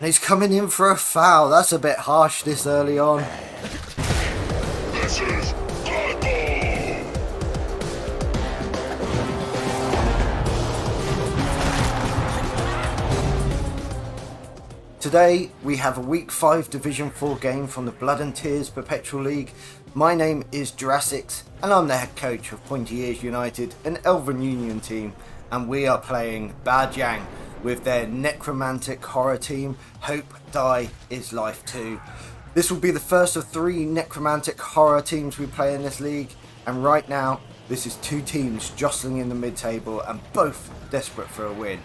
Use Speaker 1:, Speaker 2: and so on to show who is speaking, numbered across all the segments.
Speaker 1: And he's coming in for a foul. That's a bit harsh this early on.
Speaker 2: This is football.
Speaker 1: Today we have a Week 5 Division 4 game from the Blood and Tears Perpetual League. My name is Jurassic and I'm the head coach of Pointy Ears United, an Elven Union Team, and we are playing bashier with their Necromantic Horror team. Hope Die is Life 2. This will be the first of 3 Necromantic Horror teams we play in this league, and right now this is 2 teams jostling in the mid-table and both desperate for a win.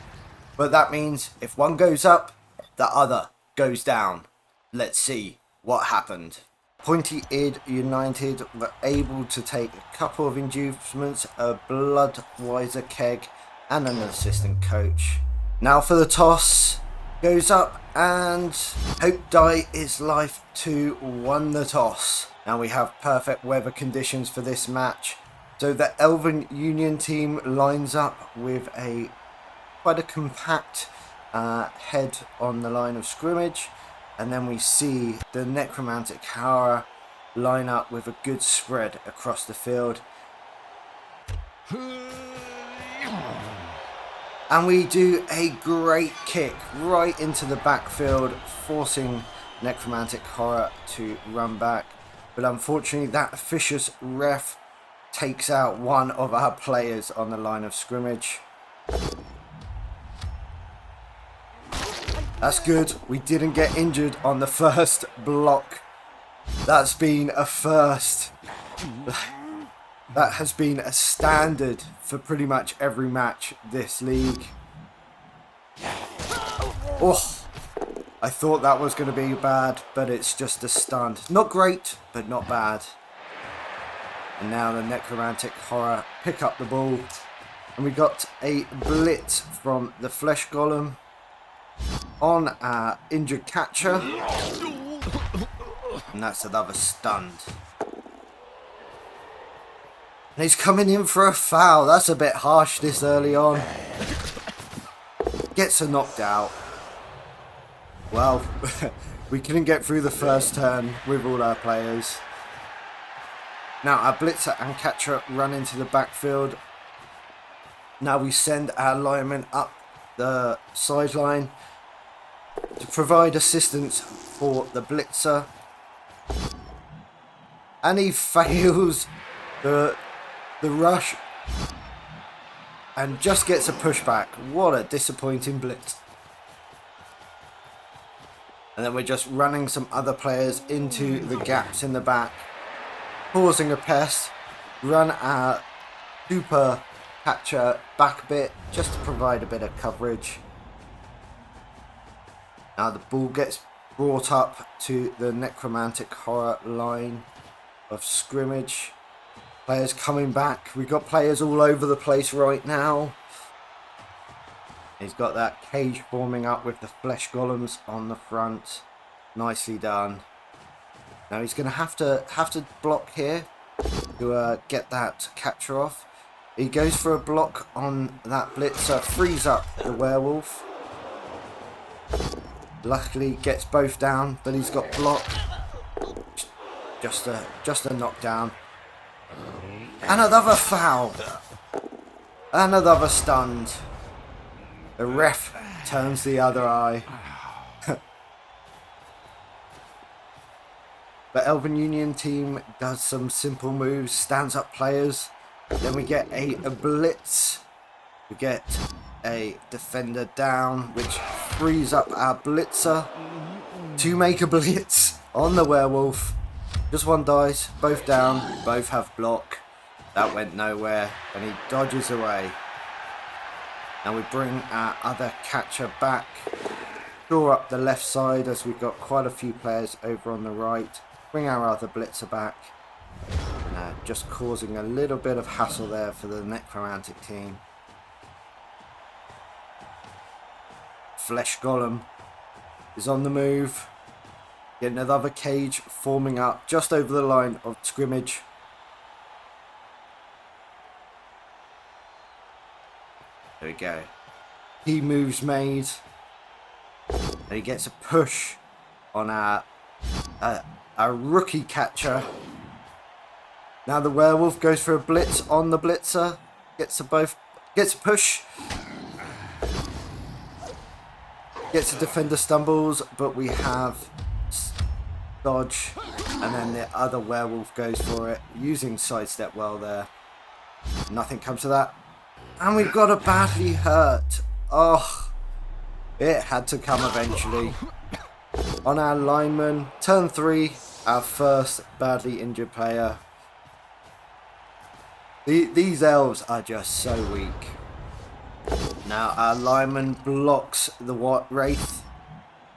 Speaker 1: But that means if one goes up, the other goes down. Let's see what happened. Pointy Ear United were able to take a couple of inducements, a Bloodweiser keg and an assistant coach. Now for the toss, goes up and Hope Die is Life 2 won the toss. Now we have perfect weather conditions for this match. So the Elven Union team lines up with quite a compact head on the line of scrimmage, and then we see the Necromantic Horror line up with a good spread across the field, and we do a great kick right into the backfield, forcing Necromantic Horror to run back, but unfortunately that officious ref takes out one of our players on the line of scrimmage. That's good. We didn't get injured on the first block. That's been a first. That has been a standard for pretty much every match this league. Oh, I thought that was going to be bad, but it's just a stun. Not great, but not bad. And now the Necromantic Horror pick up the ball. And we got a blitz from the Flesh Golem on our injured catcher, and that's another stunned. And he's coming in for a foul. That's a bit harsh this early on. Gets a knocked out. Well, we couldn't get through the first turn with all our players. Now our blitzer and catcher run into the backfield. Now we send our lineman up the sideline to provide assistance for the blitzer, and he fails the rush and just gets a pushback. What a disappointing blitz. And then we're just running some other players into the gaps in the back, causing a pest. Run our super catcher back a bit just to provide a bit of coverage. Now the ball gets brought up to the Necromantic Horror line of scrimmage. Players coming back. We've got players all over the place right now. He's got that cage forming up with the Flesh Golems on the front. Nicely done. Now he's going to have to block here to get that catcher off. He goes for a block on that blitzer, frees up the werewolf. Luckily gets both down, but he's got blocked. Just a knockdown. And another foul. And another stunned. The ref turns the other eye. The Elven Union team does some simple moves, stands up players. Then we get a blitz. We get a defender down, which frees up our blitzer to make a blitz on the werewolf. Just one dice, both down, both have block. That went nowhere, and he dodges away. Now we bring our other catcher back, draw up the left side as we've got quite a few players over on the right. Bring our other blitzer back. Just causing a little bit of hassle there for the Necromantic team. Flesh Golem is on the move. Get another cage forming up just over the line of scrimmage. There we go. Key moves made. And he gets a push on our rookie catcher. Now the werewolf goes for a blitz on the blitzer. Gets a push. Gets a defender stumbles, but we have dodge. And then the other werewolf goes for it, using sidestep well there. Nothing comes to that. And we've got a badly hurt. Oh, it had to come eventually. On our lineman, turn 3, our first badly injured player. These elves are just so weak. Now our lineman blocks the wraith.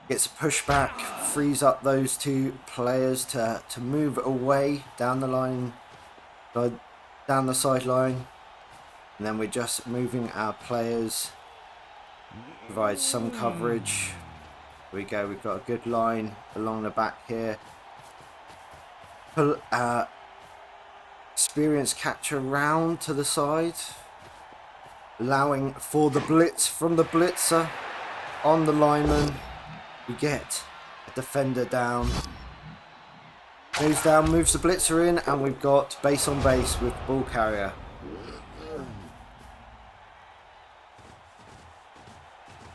Speaker 1: Gets a pushback, frees up those 2 players to move away down the line, down the sideline. And then we're just moving our players, provide some coverage. Here we go, we've got a good line along the back here. Pull our experienced catcher round to the side, allowing for the blitz from the blitzer on the lineman. We get a defender down. Moves down, moves the blitzer in, and we've got base on base with ball carrier.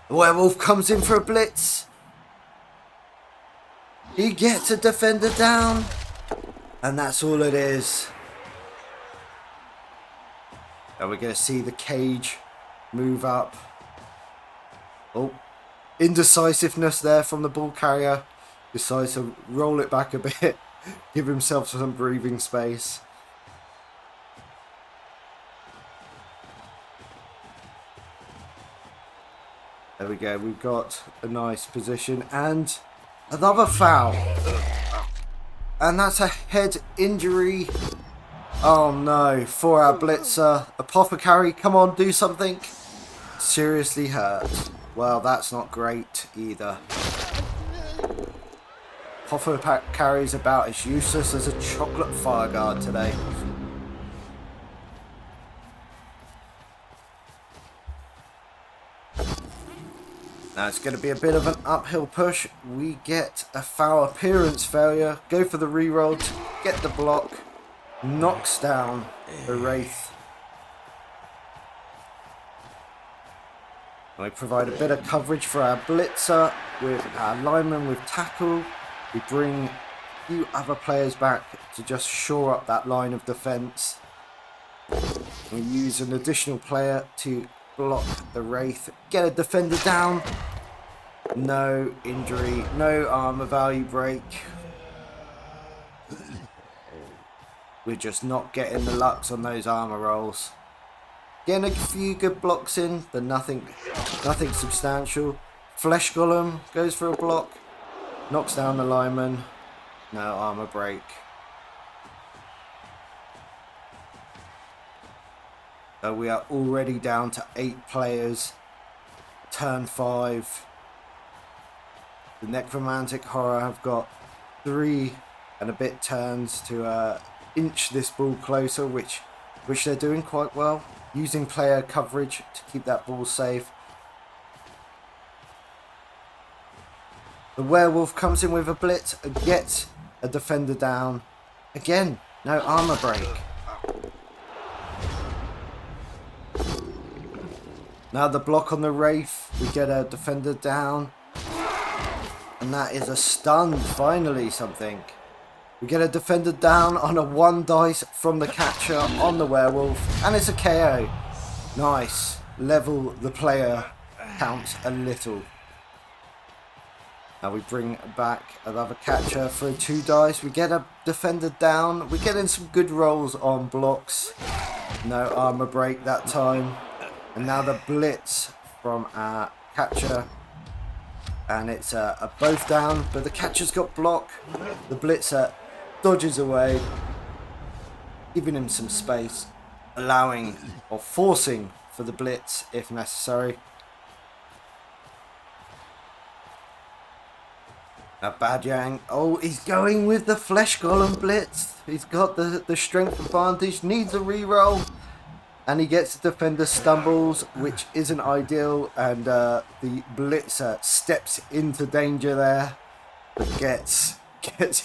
Speaker 1: The werewolf comes in for a blitz. He gets a defender down. And that's all it is. And we're going to see the cage move up. Oh, indecisiveness there from the ball carrier. Decides to roll it back a bit. Give himself some breathing space. There we go. We've got a nice position. And another foul. And that's a head injury. Oh no. For our blitzer. Apothecary, come on, do something. Seriously hurt. Well, that's not great either. Apothecary is about as useless as a chocolate fire guard today. Now it's going to be a bit of an uphill push. We get a foul appearance failure. Go for the reroll to get the block. Knocks down the wraith. We provide a bit of coverage for our blitzer with our lineman with tackle. We bring a few other players back to just shore up that line of defense. We use an additional player to block the wraith. Get a defender down. No injury. No armor value break. We're just not getting the lucks on those armor rolls. Getting a few good blocks in, but nothing substantial. Flesh Golem goes for a block. Knocks down the lineman. No armor break. So we are already down to 8 players. Turn 5. The Necromantic Horror have got 3 and a bit turns to inch this ball closer, which they're doing quite well. Using player coverage to keep that ball safe. The werewolf comes in with a blitz and gets a defender down. Again, no armor break. Now the block on the wraith, we get a defender down. And that is a stun, finally something. We get a defender down on a 1 dice from the catcher on the werewolf. And it's a KO. Nice. Level the player counts a little. Now we bring back another catcher for a 2 dice. We get a defender down. We're getting some good rolls on blocks. No armor break that time. And now the blitz from our catcher. And it's a both down, but the catcher's got block. The blitzer dodges away, giving him some space, allowing or forcing for the blitz if necessary. Now Bad oh, he's going with the Flesh Golem blitz. He's got the strength advantage, needs a reroll. And he gets the defender stumbles, which isn't ideal, and the blitzer steps into danger there, but gets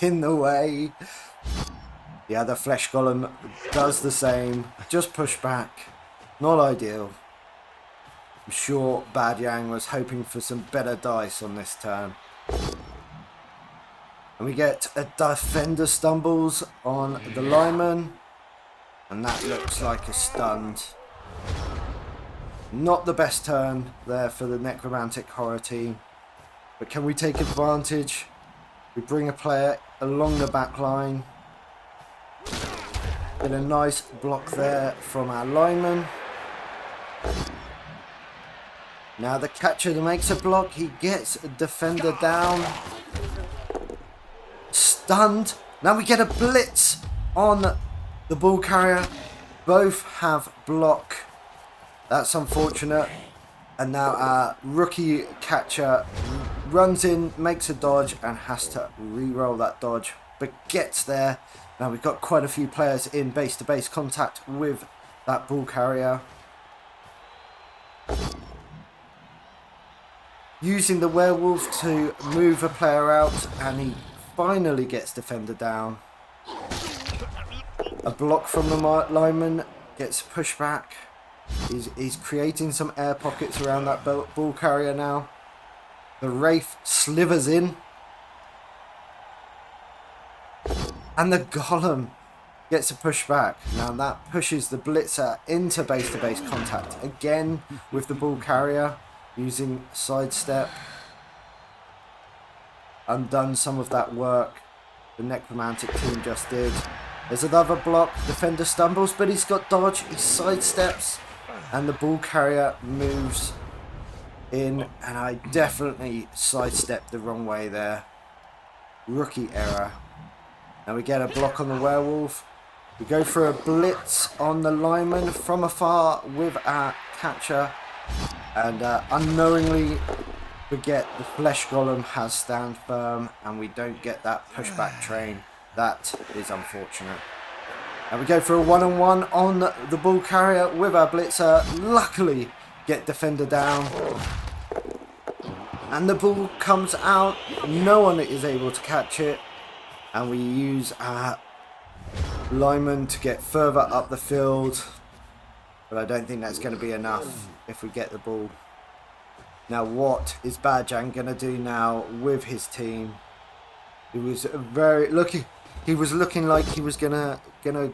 Speaker 1: in the way. The other flesh golem does the same, just push back. Not ideal. I'm sure Bad Yang was hoping for some better dice on this turn. And we get a defender stumbles on the lineman. And that looks like a stunned. Not the best turn there for the Necromantic Horror team. But can we take advantage? We bring a player along the back line. Get a nice block there from our lineman. Now the catcher makes a block. He gets a defender down. Stunned. Now we get a blitz on the ball carrier. Both have block. That's unfortunate. And now our rookie catcher runs in, makes a dodge, and has to re-roll that dodge, but gets there. Now we've got quite a few players in base-to-base contact with that ball carrier. Using the werewolf to move a player out, and he finally gets defender down. A block from the lineman gets pushed back. He's creating some air pockets around that ball carrier now. The Wraith slithers in. And the Golem gets a push back. Now that pushes the Blitzer into base-to-base contact again with the ball carrier using sidestep. Undone some of that work the Necromantic team just did. There's another block. Defender stumbles, but he's got dodge. He sidesteps, and the ball carrier moves in. And I definitely sidestepped the wrong way there. Rookie error. Now we get a block on the werewolf. We go for a blitz on the lineman from afar with our catcher, and unknowingly forget the flesh golem has stand firm, and we don't get that pushback train. That is unfortunate. And we go for a one-on-one on the ball carrier with our blitzer. Luckily, get defender down. And the ball comes out. No one is able to catch it. And we use our lineman to get further up the field. But I don't think that's going to be enough if we get the ball. Now what is Bajan going to do now with his team? He was looking like he was gonna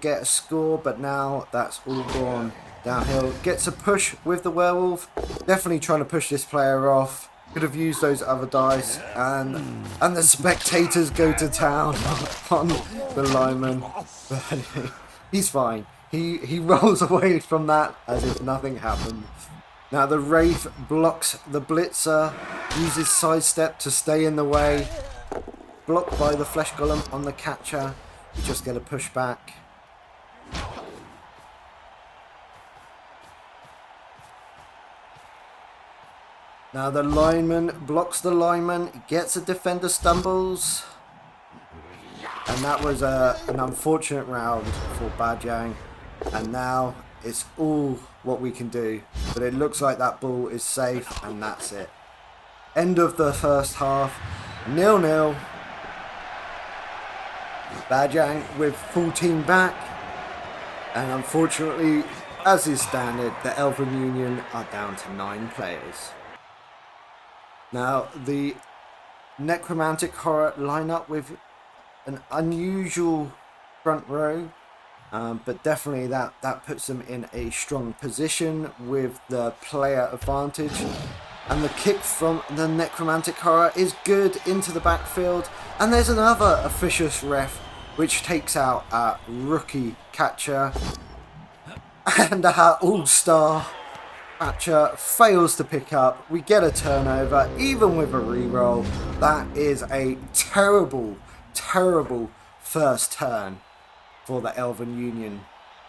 Speaker 1: get a score, but now that's all gone downhill. Gets a push with the werewolf. Definitely trying to push this player off. Could have used those other dice, and the spectators go to town on the lineman. But he's fine. He rolls away from that as if nothing happened. Now the Wraith blocks the blitzer, uses sidestep to stay in the way. Blocked by the flesh golem on the catcher. We just get a push back. Now the lineman blocks the lineman, gets a defender stumbles. And that was an unfortunate round for Bajang. And now it's all what we can do. But it looks like that ball is safe, and that's it. End of the first half. 0-0. Bajang with full team back, and unfortunately, as is standard, the Elven Union are down to 9 players. Now the Necromantic Horror line up with an unusual front row, but definitely that puts them in a strong position with the player advantage. And the kick from the Necromantic Horror is good into the backfield. And there's another officious ref, which takes out our rookie catcher. And our all-star catcher fails to pick up. We get a turnover, even with a reroll. That is a terrible, terrible first turn for the Elven Union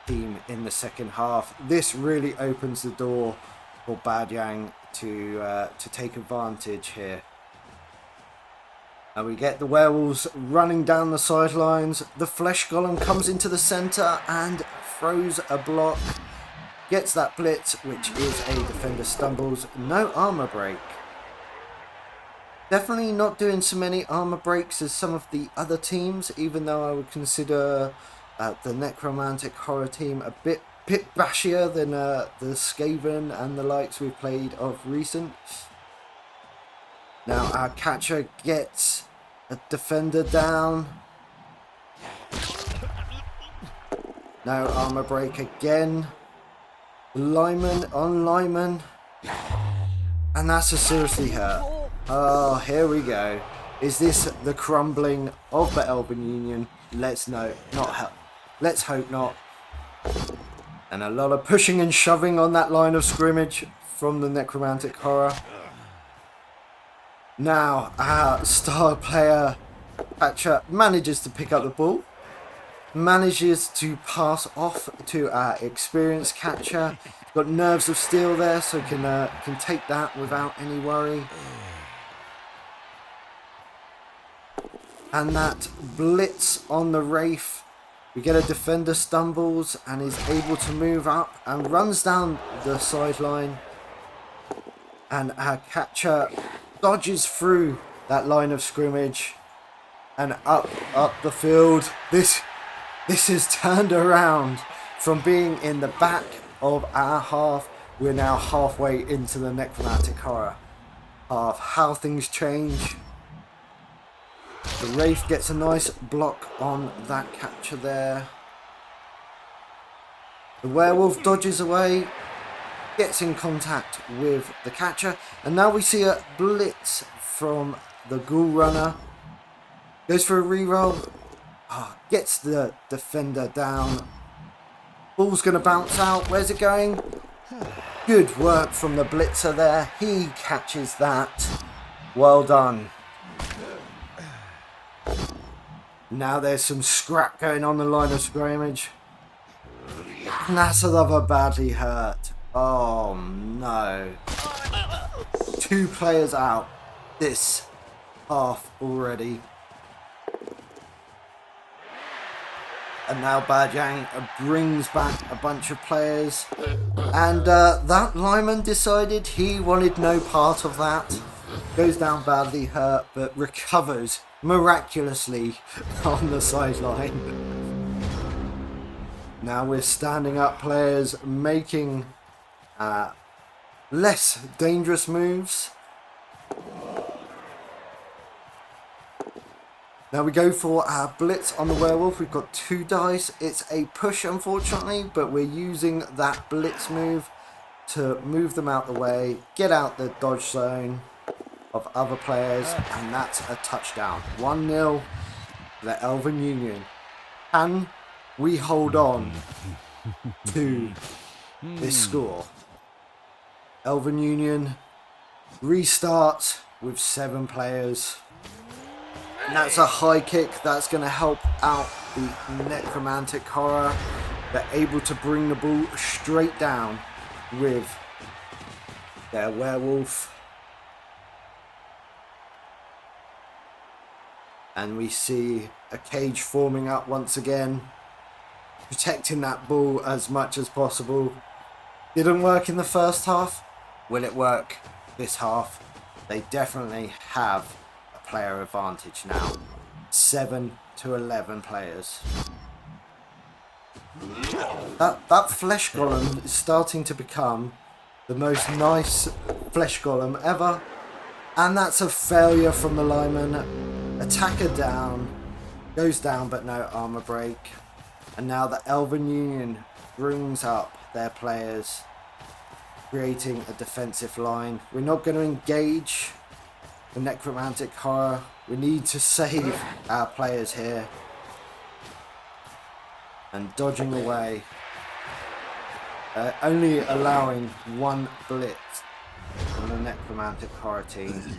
Speaker 1: team in the second half. This really opens the door for Badyang to take advantage here. And we get the werewolves running down the sidelines. The flesh golem comes into the center and throws a block. Gets that blitz, which is a defender stumbles. No armor break. Definitely not doing so many armor breaks as some of the other teams, even though I would consider the Necromantic Horror team a bit bashier than the Skaven and the likes we've played of recent. Now our catcher gets a defender down. No armor break again. Lineman on lineman. And that's a seriously hurt. Oh, here we go. Is this the crumbling of the Elven Union? Let's hope not. And a lot of pushing and shoving on that line of scrimmage from the Necromantic Horror. Now, our star player, Patcher, manages to pick up the ball. Manages to pass off to our experienced catcher. Got nerves of steel there, so can take that without any worry. And that blitz on the Wraith. We get a defender stumbles and is able to move up and runs down the sideline. And our catcher dodges through that line of scrimmage and up the field. This is turned around from being in the back of our half. We're now halfway into the Necromantic Horror half. How things change. The Wraith gets a nice block on that catcher there. The werewolf dodges away, gets in contact with the catcher, and now we see a blitz from the ghoul runner. Goes for a reroll. Gets the defender down. Ball's going to bounce out. Where's it going? Good work from the blitzer there. He catches that. Well done. Now there's some scrap going on the line of scrimmage. And that's another badly hurt. Oh no. 2 players out this half already. And now Bajang brings back a bunch of players. And that lineman decided he wanted no part of that. Goes down badly hurt, but recovers miraculously on the sideline. Now we're standing up players making less dangerous moves. Now we go for our blitz on the werewolf. We've got 2 dice. It's a push, unfortunately, but we're using that blitz move to move them out the way, get out the dodge zone of other players, and that's a touchdown. 1-0, the Elven Union. Can we hold on to this score? Elven Union restarts with 7 players. And that's a high kick. That's going to help out the Necromantic Horror. They're able to bring the ball straight down with their werewolf. And we see a cage forming up once again, protecting that ball as much as possible. Didn't work in the first half. Will it work this half? They definitely have a player advantage now. 7 to 11 players. That flesh golem is starting to become the most nice flesh golem ever. And that's a failure from the lineman. Attacker down. Goes down but no armor break. And now the Elven Union brings up their players, creating a defensive line. We're not going to engage the Necromantic Horror. We need to save our players here. And dodging away. Only allowing 1 blitz from the Necromantic Horror team.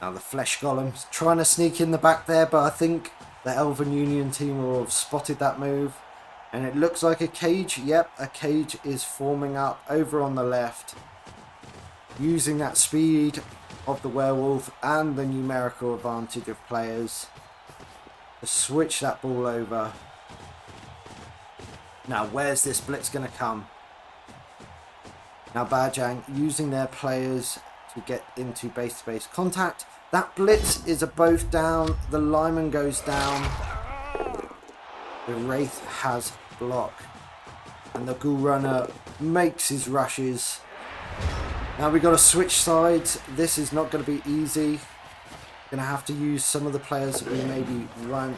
Speaker 1: Now the Flesh Golem's trying to sneak in the back there, but I think the Elven Union team will have spotted that move. And it looks like a cage. Yep, a cage is forming up over on the left. Using that speed of the werewolf and the numerical advantage of players to switch that ball over. Now, where's this blitz going to come? Now, Bajang using their players to get into base-to-base contact. That blitz is a both down. The lineman goes down. The Wraith has block. And the Ghoul Runner makes his rushes. Now we got to switch sides. This is not going to be easy. Going to have to use some of the players that we maybe weren't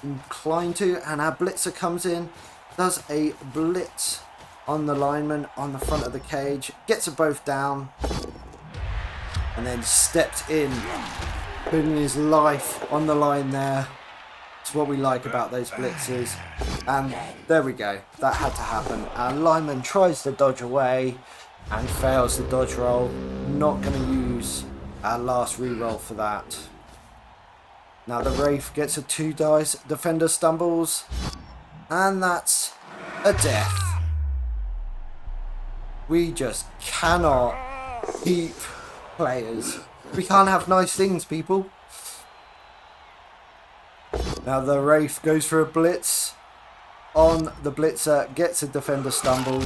Speaker 1: inclined to. And our blitzer comes in. Does a blitz on the lineman on the front of the cage. Gets them both down. And then steps in. Putting his life on the line there. It's what we like about those blitzes. And there we go. That had to happen. Our lineman tries to dodge away and fails the dodge roll. Not going to use our last reroll for that. Now the Wraith gets a 2 dice. Defender stumbles. And that's a death. We just cannot keep players. We can't have nice things, people. Now the Wraith goes for a blitz on the blitzer, gets a defender stumble,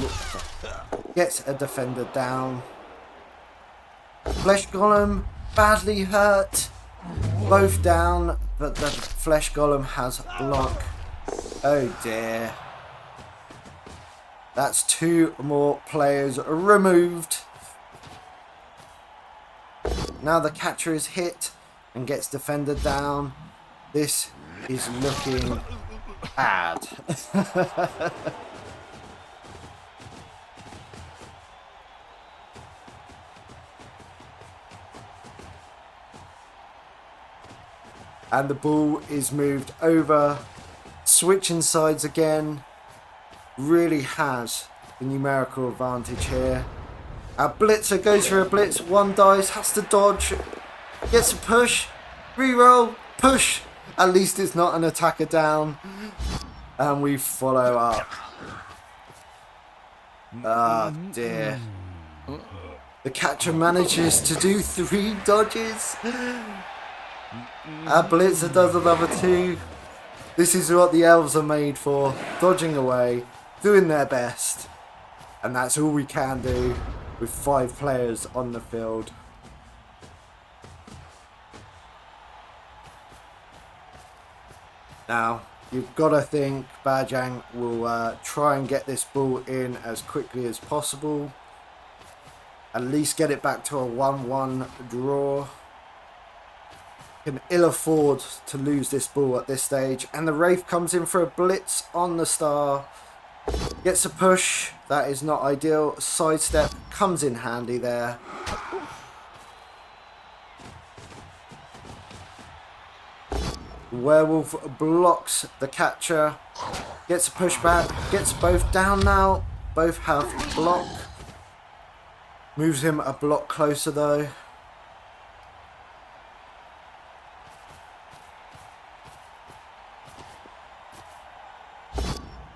Speaker 1: gets a defender down. Flesh Golem badly hurt, both down, but the Flesh Golem has block. Oh dear. That's 2 more players removed. Now the catcher is hit and gets defender down. This is looking bad. And the ball is moved over. Switching sides again. Really has the numerical advantage here. Our blitzer goes for a blitz. 1 dice, has to dodge. Gets a push. Reroll. Push. At least it's not an attacker down. And we follow up. Ah, dear. The catcher manages to do 3 dodges. Our blitzer does another 2. This is what the elves are made for. Dodging away. Doing their best. And that's all we can do with 5 players on the field. Now, you've got to think Bajang will try and get this ball in as quickly as possible. At least get it back to a 1-1 draw. Can ill afford to lose this ball at this stage. And the Wraith comes in for a blitz on the star. Gets a push. That is not ideal. Sidestep comes in handy there. Werewolf blocks the catcher. Gets a pushback. Gets both down now. Both have block. Moves him a block closer though.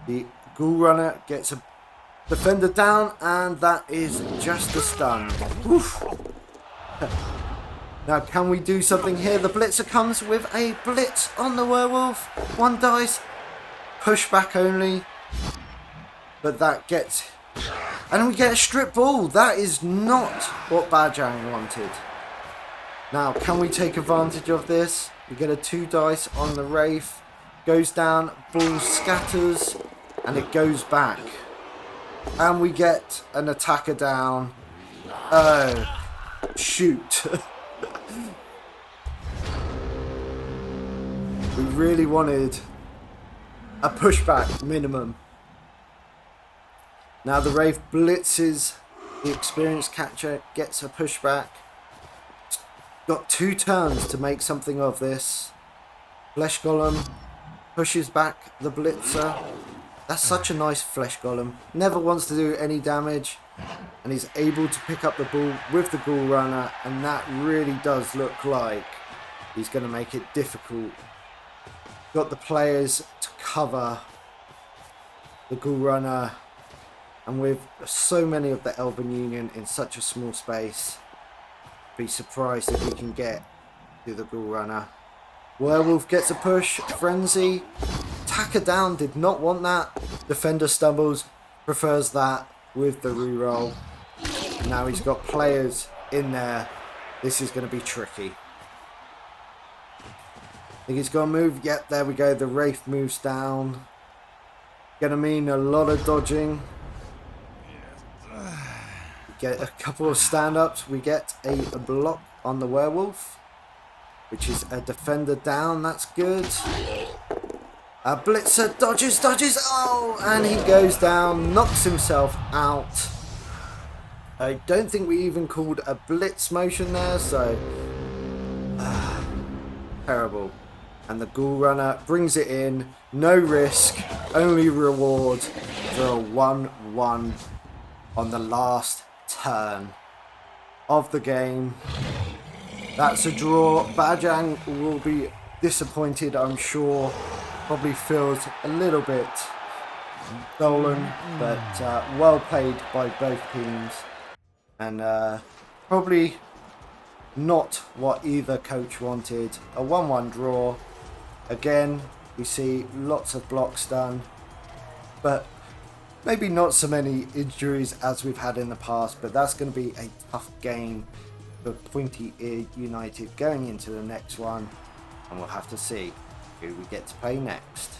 Speaker 1: The Ghoul Runner gets a defender down, and that is just a stun. Oof. Now, can we do something here? The blitzer comes with a blitz on the werewolf. 1 dice. Pushback only. But that gets... And we get a strip ball. That is not what Bajang wanted. Now, can we take advantage of this? We get a 2 dice on the Wraith. Goes down. Ball scatters. And it goes back. And we get an attacker down. Oh. Shoot. We really wanted a pushback minimum. Now the Wraith blitzes the experienced catcher, gets a pushback. Got 2 turns to make something of this. Flesh Golem pushes back the blitzer. That's such a nice Flesh Golem. Never wants to do any damage. And he's able to pick up the ball with the Ghoul Runner. And that really does look like he's going to make it difficult. Got the players to cover the Ghoul Runner. And with so many of the Elven Union in such a small space, be surprised if we can get to the Ghoul Runner. Werewolf gets a push. Frenzy. attacker down, did not want that. Defender stumbles, prefers that with the reroll. Now he's got players in there. This is going to be tricky. I think he's going to move. Yep, there we go. The Wraith moves down. Going to mean a lot of dodging. We get a couple of stand-ups. We get a block on the werewolf, which is a defender down. That's good. A blitzer dodges. Oh, and he goes down, knocks himself out. I don't think we even called a blitz motion there, so terrible. And the Ghoul Runner brings it in. No risk, only reward for a 1-1 on the last turn of the game. That's a draw. Bajang will be disappointed, I'm sure. Probably feels a little bit stolen, but well played by both teams. And probably not what either coach wanted. A 1-1 draw. Again, we see lots of blocks done, but maybe not so many injuries as we've had in the past. But that's going to be a tough game for Pointy Ear United going into the next one, and we'll have to see who we get to play next.